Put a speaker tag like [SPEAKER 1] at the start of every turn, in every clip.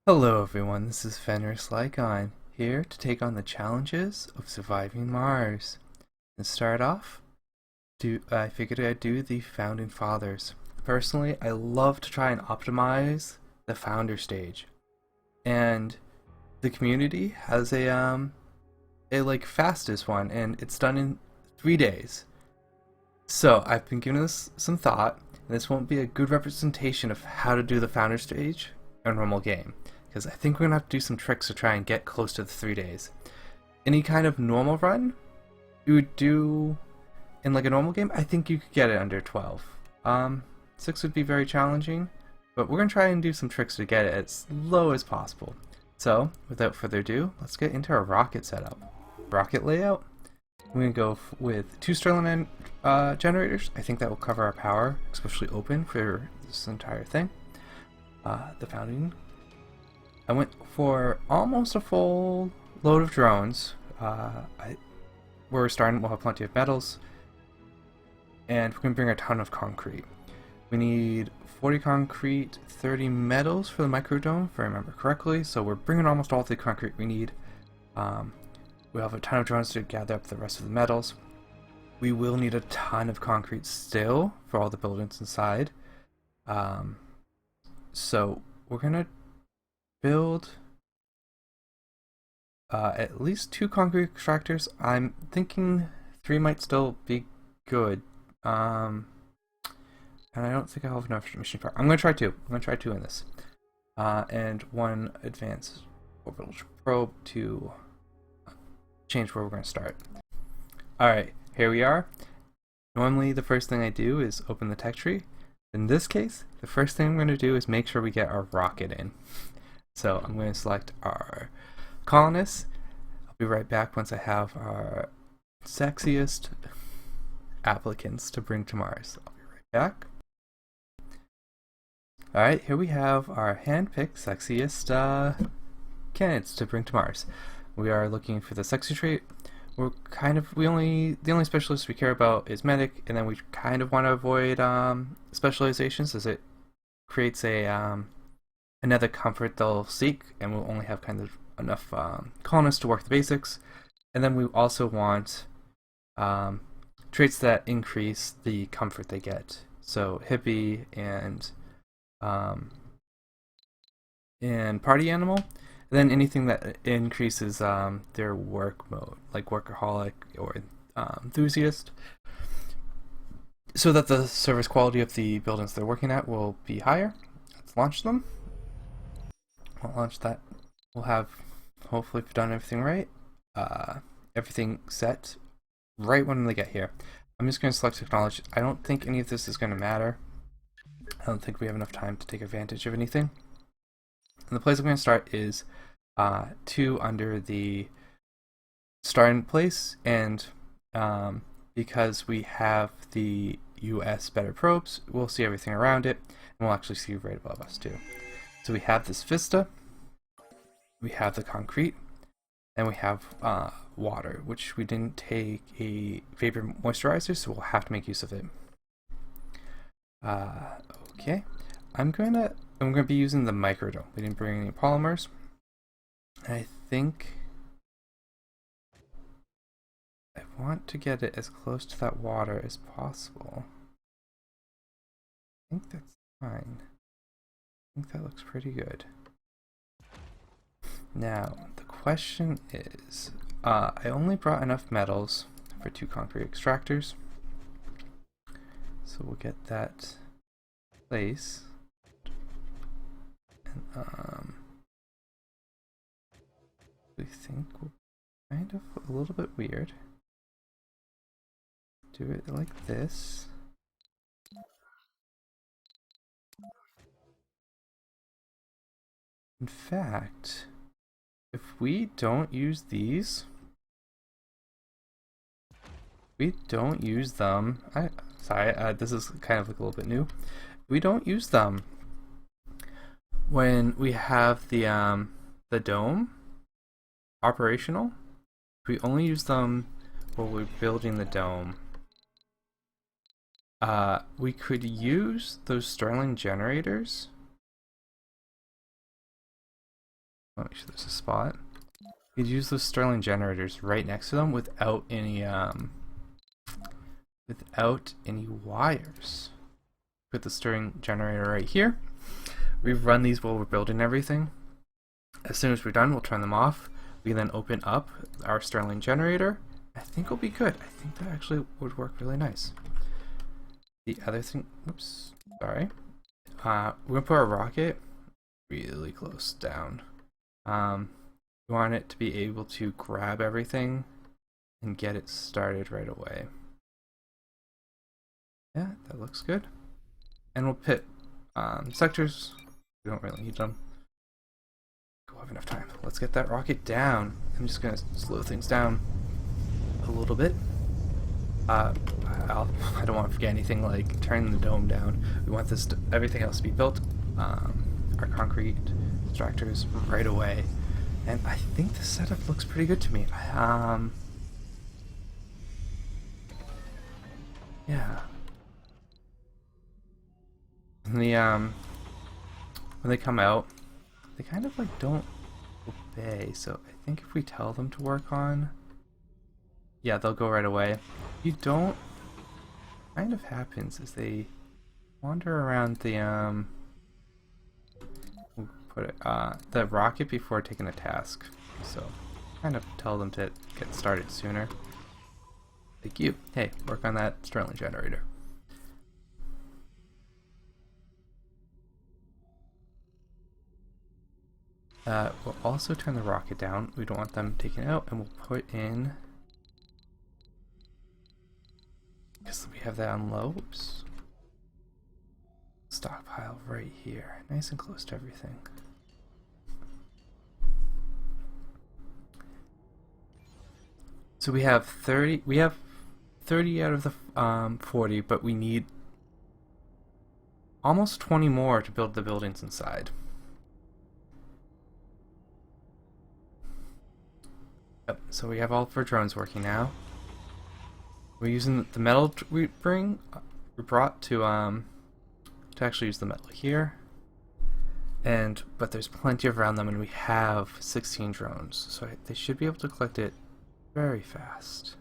[SPEAKER 1] Hello everyone, this is Fenris Lycon, here to take on the challenges of surviving Mars. To start off, I figured I'd do the Founding Fathers. Personally, I love to try and optimize the Founder stage. And the community has a fastest one, and it's done in 3 days. So I've been giving this some thought, and this won't be a good representation of how to do the Founder stage in a normal game, because I think we're gonna have to do some tricks to try and get close to the 3 days. Any kind of normal run you would do in like a normal game, I think you could get it under 12. 6 would be very challenging, but we're gonna try and do some tricks to get it as low as possible. So, without further ado, let's get into our rocket setup. Rocket layout. I'm gonna go with 2 Sterling generators. I think that will cover our power, especially open for this entire thing. The founding. I went for almost a full load of drones. We'll have plenty of metals, and we're gonna bring a ton of concrete. We need 40 concrete, 30 metals for the microdome, if I remember correctly. So we're bringing almost all the concrete we need. We have a ton of drones to gather up the rest of the metals. We will need a ton of concrete still for all the buildings inside. So we're gonna build at least 2 concrete extractors. I'm thinking 3 might still be good. And I don't think I'll have enough mission power. I'm gonna try 2. I'm gonna try 2 in this. And 1 advanced orbital probe to change where we're gonna start. Alright, here we are. Normally the first thing I do is open the tech tree. In this case, the first thing I'm going to do is make sure we get our rocket in. So I'm going to select our colonists. I'll be right back once I have our sexiest applicants to bring to Mars. I'll be right back. Alright, here we have our hand-picked sexiest candidates to bring to Mars. We are looking for the sexy trait. The only specialist we care about is medic, and then we kind of want to avoid specializations, as it creates another comfort they'll seek, and we'll only have kind of enough colonists to work the basics. And then we also want traits that increase the comfort they get. So hippie and party animal. Then anything that increases their work mode, like workaholic or enthusiast, so that the service quality of the buildings they're working at will be higher. Let's launch them. We'll launch that. We'll have, hopefully, done everything right. Everything set right when they get here. I'm just going to select technology. I don't think any of this is going to matter. I don't think we have enough time to take advantage of anything. And the place I'm going to start is 2 under the starting place, and because we have the US better probes, we'll see everything around it, and we'll actually see right above us too. So we have this vista, we have the concrete, and we have water, which we didn't take a vapor moisturizer, so we'll have to make use of it. Okay, I'm gonna be using the microdome. We didn't bring any polymers. I think I want to get it as close to that water as possible. I think that's fine. I think that looks pretty good. Now, the question is, I only brought enough metals for 2 concrete extractors. So we'll get that place. And, we think we're kind of a little bit weird. Do it like this. In fact, if we don't use these, we don't use them. Sorry, this is kind of like a little bit new. We don't use them when we have the dome operational. We only use them while we're building the dome. We could use those Sterling generators Make sure there's a spot. You could use those Stirling generators right next to them without any wires. Put the Stirling generator right here. We run these while we're building everything. As soon as we're done, we'll turn them off. We can then open up our Stirling generator. I think it'll be good. I think that actually would work really nice. The other thing, oops, sorry. We're gonna put our rocket really close down. We want it to be able to grab everything and get it started right away. Yeah, that looks good. And we'll put sectors. We don't really need them. We'll have enough time. Let's get that rocket down. I'm just gonna slow things down a little bit. I don't want to forget anything like turning the dome down. We want this everything else to be built. Our concrete extractors right away. And I think the setup looks pretty good to me. Yeah. And when they come out, they kind of like don't obey. So I think if we tell them to work on, yeah, they'll go right away. If you don't, what kind of happens is they wander around the the rocket before taking a task. So kind of tell them to get started sooner. Thank you. Hey, work on that Stirling generator. We'll also turn the rocket down. We don't want them taken out, and we'll put in, because we have that on low. Oops. Stockpile right here, nice and close to everything. So we have 30. We have 30 out of the 40, but we need almost 20 more to build the buildings inside. Yep, so we have all of our drones working now. We're using the metal we brought to actually use the metal here. But there's plenty around them, and we have 16 drones, so they should be able to collect it very fast.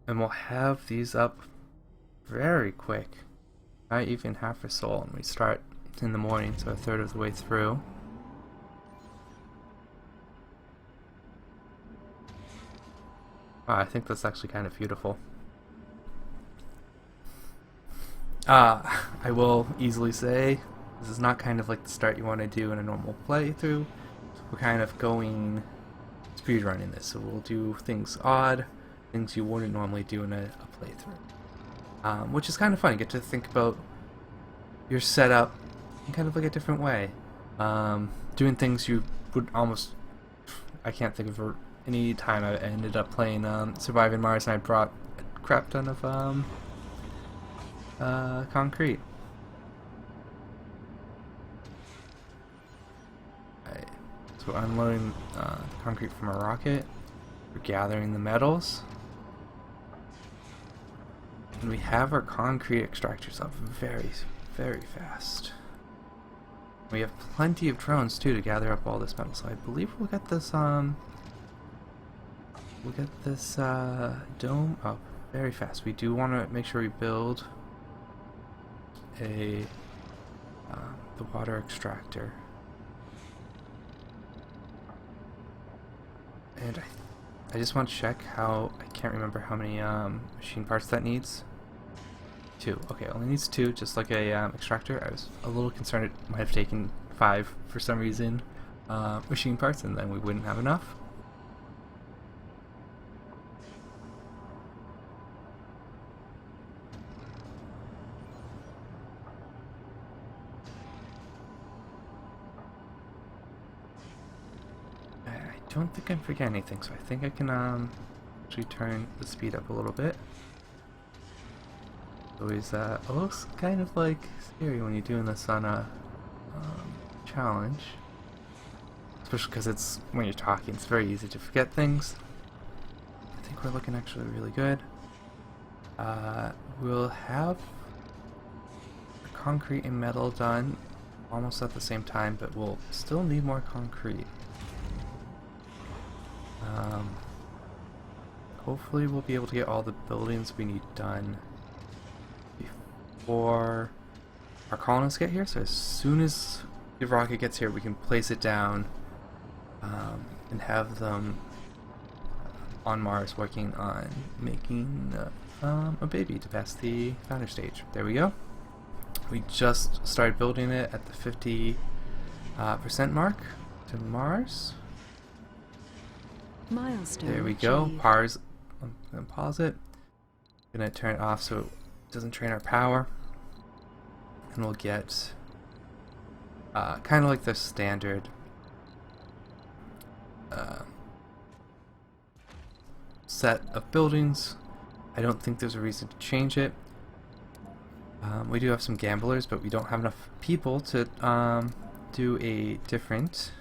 [SPEAKER 1] And we'll have these up very quick. Not even half a soul, and we start in the morning, so a third of the way through. I think that's actually kind of beautiful. I will easily say this is not kind of like the start you want to do in a normal playthrough. We're kind of going speedrunning this, so we'll do things odd, things you wouldn't normally do in a playthrough. Which is kind of fun. You get to think about your setup in kind of like a different way. Doing things you would almost... I can't think of any time I ended up playing Surviving Mars and I brought a crap ton of concrete. Right. So we're unloading concrete from a rocket. We're gathering the metals. And we have our concrete extractors up very, very fast. We have plenty of drones too to gather up all this metal. So I believe we'll get this dome up very fast. We do want to make sure we build the water extractor. And I just want to check how, I can't remember how many machine parts that needs. 2. Okay, only needs 2, just like a extractor. I was a little concerned it might have taken 5 for some reason, machine parts, and then we wouldn't have enough. I don't think I forget anything, so I think I can actually turn the speed up a little bit. Always it looks kind of like scary when you're doing this on a challenge, especially because it's when you're talking, it's very easy to forget things. I think we're looking actually really good. We'll have the concrete and metal done almost at the same time, but we'll still need more concrete. Hopefully we'll be able to get all the buildings we need done before our colonists get here, so as soon as the rocket gets here we can place it down and have them on Mars working on making a baby to pass the founder stage. There we go. We just started building it at the 50% mark to Mars.
[SPEAKER 2] Milestone.
[SPEAKER 1] There we go. Power's. I'm gonna pause it. Gonna turn it off so it doesn't drain our power, and we'll get kind of like the standard set of buildings. I don't think there's a reason to change it. We do have some gamblers, but we don't have enough people to do a different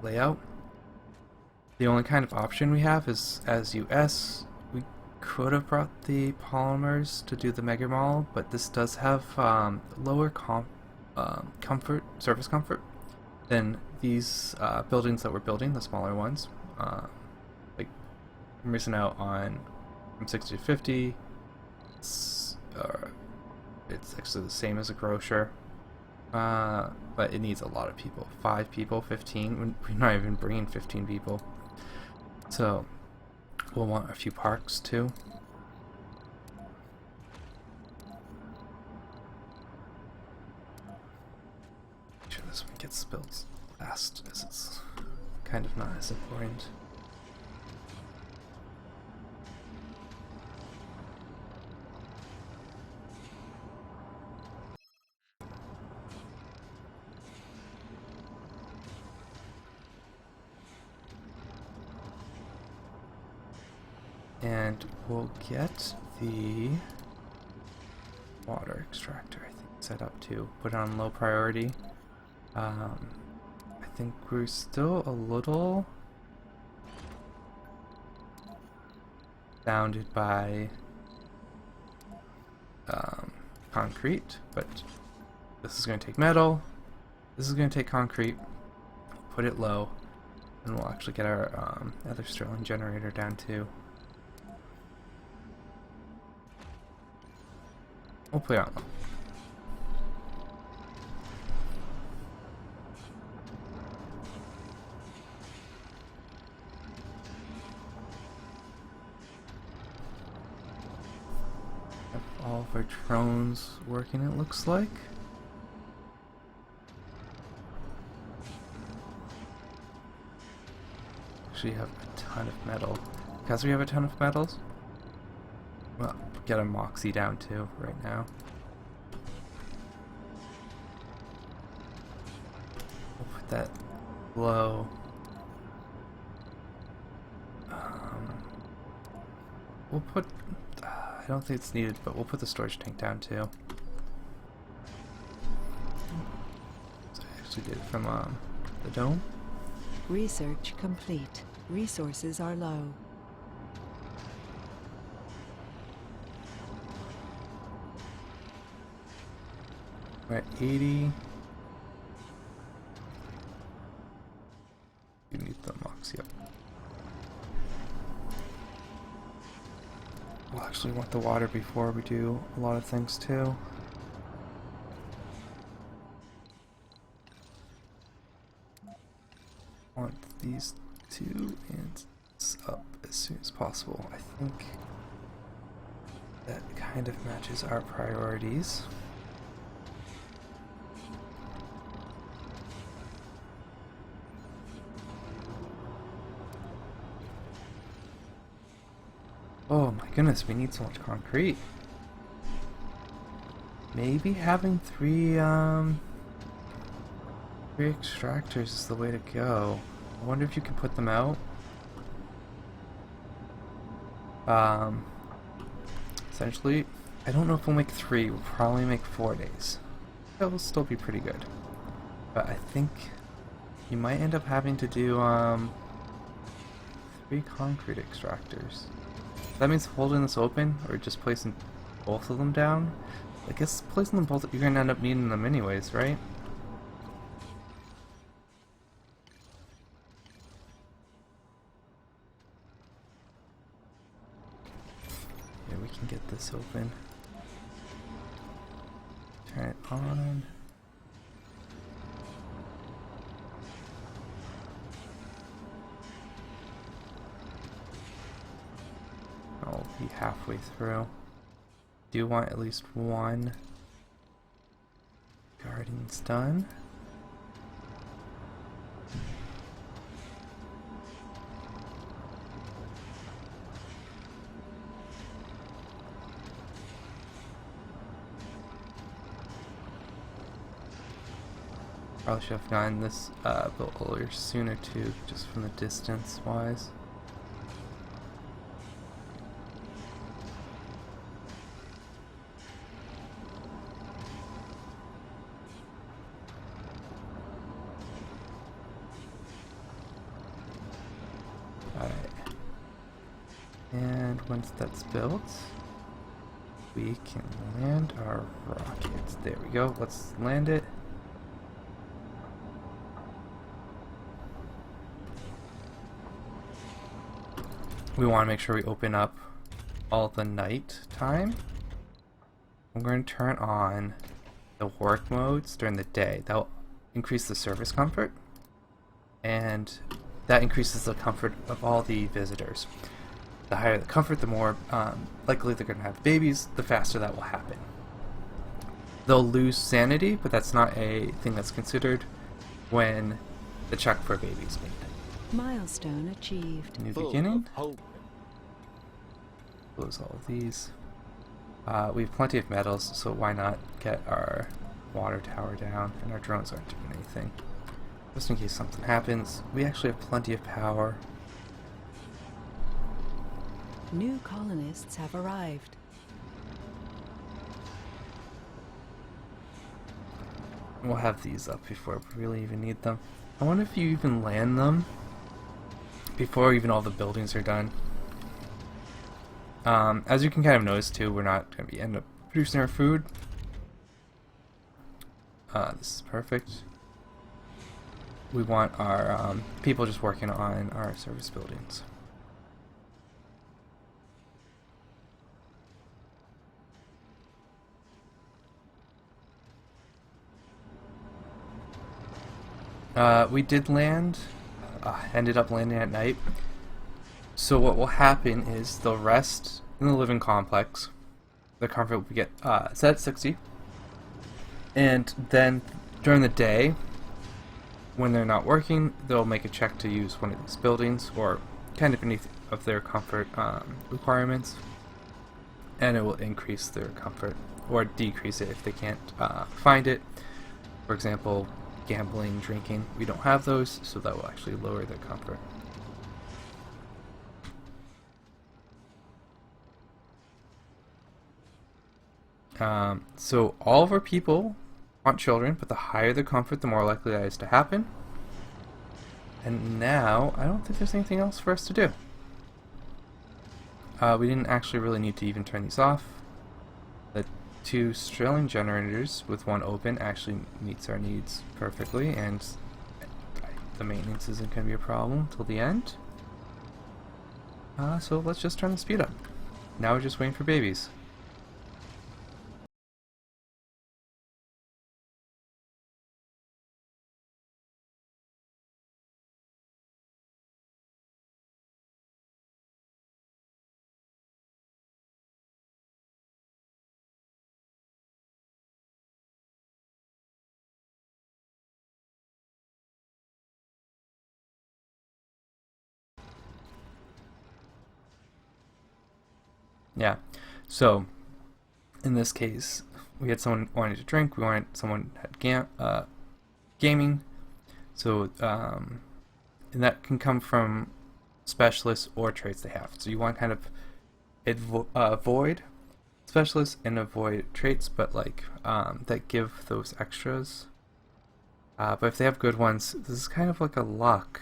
[SPEAKER 1] layout. The only kind of option we have is as US. We could have brought the polymers to do the mega mall, but this does have lower surface comfort than these buildings that we're building, the smaller ones. Like we're missing out on from 60 to 50. It's actually the same as a grocer. But it needs a lot of people. 5 people, 15. We're not even bringing 15 people. So we'll want a few parks too. Make sure this one gets built last, as it's kind of not as important. And we'll get the water extractor, I think, set up to put it on low priority. I think we're still a little bounded by concrete, but this is going to take metal, this is going to take concrete. Put it low, and we'll actually get our other Stirling generator down too. We'll put it on low. Have all of our drones working, it looks like. Actually have a ton of metal. Because we have a ton of metals, well, get a Moxie down too right now. We'll put that low. We'll put, I don't think it's needed, but we'll put the storage tank down too. So I actually did it from the dome.
[SPEAKER 2] Research complete. Resources are low.
[SPEAKER 1] We're at 80. You need the Moxie up. We'll actually want the water before we do a lot of things too. Want these two and up as soon as possible. I think that kind of matches our priorities. Oh my goodness, we need so much concrete. Maybe having three extractors is the way to go. I wonder if you can put them out. Essentially, I don't know if we'll make 3. We'll probably make 4 days. That will still be pretty good. But I think you might end up having to do 3 concrete extractors. That means holding this open or just placing both of them down. I guess placing them both, you're gonna end up needing them anyways, right? Yeah, we can get this open. Turn it on. I'll be halfway through. Do want at least one guardians done. Probably should have gotten this built earlier sooner too, just from the distance wise. Alright. And once that's built, we can land our rockets. There we go. Let's land it. We want to make sure we open up all the night time. We're going to turn on the work modes during the day. That'll increase the service comfort, and that increases the comfort of all the visitors. The higher the comfort, the more likely they're going to have babies, the faster that will happen. They'll lose sanity, but that's not a thing that's considered when the check for a baby is made.
[SPEAKER 2] Milestone achieved.
[SPEAKER 1] New beginning. Close all of these. We have plenty of metals, so why not get our water tower down, and our drones aren't doing anything. Just in case something happens, we actually have plenty of power.
[SPEAKER 2] New colonists have arrived.
[SPEAKER 1] We'll have these up before we really even need them. I wonder if you even land them before even all the buildings are done. As you can kind of notice too, we're not going to end up producing our food. This is perfect. We want our people just working on our service buildings. We did land, ended up landing at night. So what will happen is they'll rest in the living complex. The comfort will get set at 60. And then during the day, when they're not working, they'll make a check to use one of these buildings or kind of beneath of their comfort requirements. And it will increase their comfort or decrease it if they can't find it. For example, gambling, drinking. We don't have those, so that will actually lower their comfort. So all of our people want children, but the higher the comfort, the more likely that is to happen. And now, I don't think there's anything else for us to do. We didn't actually really need to even turn these off. The 2 Sterling generators with 1 open actually meets our needs perfectly, and the maintenance isn't going to be a problem till the end. So let's just turn the speed up. Now we're just waiting for babies. Yeah, so in this case, we had someone wanting to drink, we wanted someone had gaming, so and that can come from specialists or traits they have. So you want kind of avoid specialists and avoid traits, but like that give those extras. But if they have good ones, this is kind of like a luck.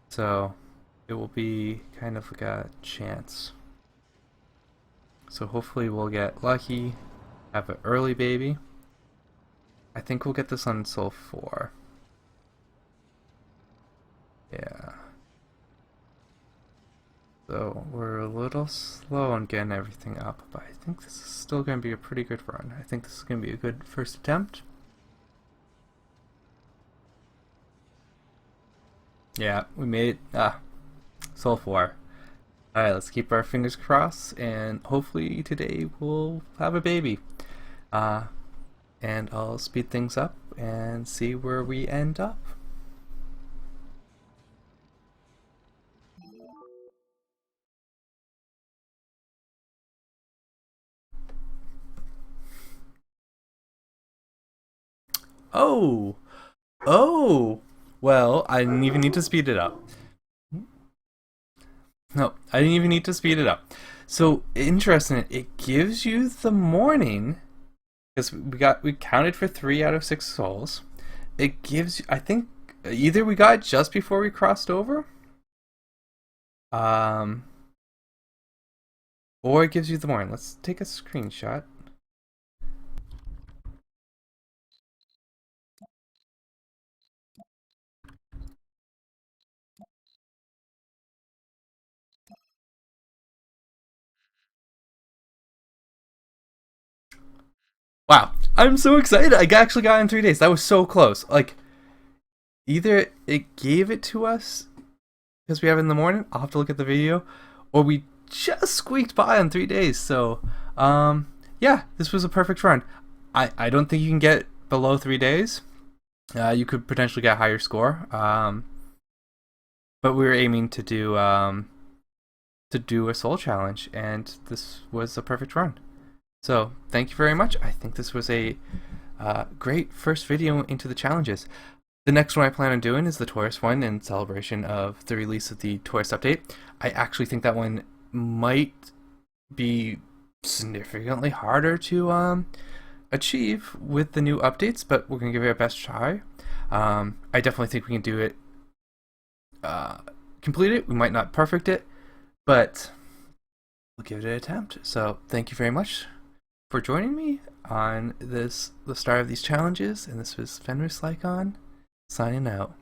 [SPEAKER 1] So it will be kind of like a chance. So hopefully we'll get lucky, have an early baby. I think we'll get this on Soul 4. Yeah. So we're a little slow on getting everything up, but I think this is still going to be a pretty good run. I think this is going to be a good first attempt. Yeah, we made Soul 4. Alright, let's keep our fingers crossed, and hopefully today we'll have a baby. And I'll speed things up and see where we end up. Oh! Oh! Well, I didn't even need to speed it up. No, I didn't even need to speed it up. So, interesting, it gives you the morning, because we counted for 3 out of 6 souls. It gives you, I think, either we got it just before we crossed over, or it gives you the morning. Let's take a screenshot. Wow, I'm so excited! I actually got it in 3 days. That was so close. Like, either it gave it to us because we have it in the morning. I'll have to look at the video, or we just squeaked by on 3 days. So, yeah, this was a perfect run. I don't think you can get below 3 days. You could potentially get a higher score. But we were aiming to do a soul challenge, and this was a perfect run. So thank you very much. I think this was a great first video into the challenges. The next one I plan on doing is the tourist one in celebration of the release of the tourist update. I actually think that one might be significantly harder to achieve with the new updates, but we're going to give it our best try. I definitely think we can do it, complete it. We might not perfect it, but we'll give it an attempt. So thank you very much for joining me on the start of these challenges, and this was Fenris Lycon signing out.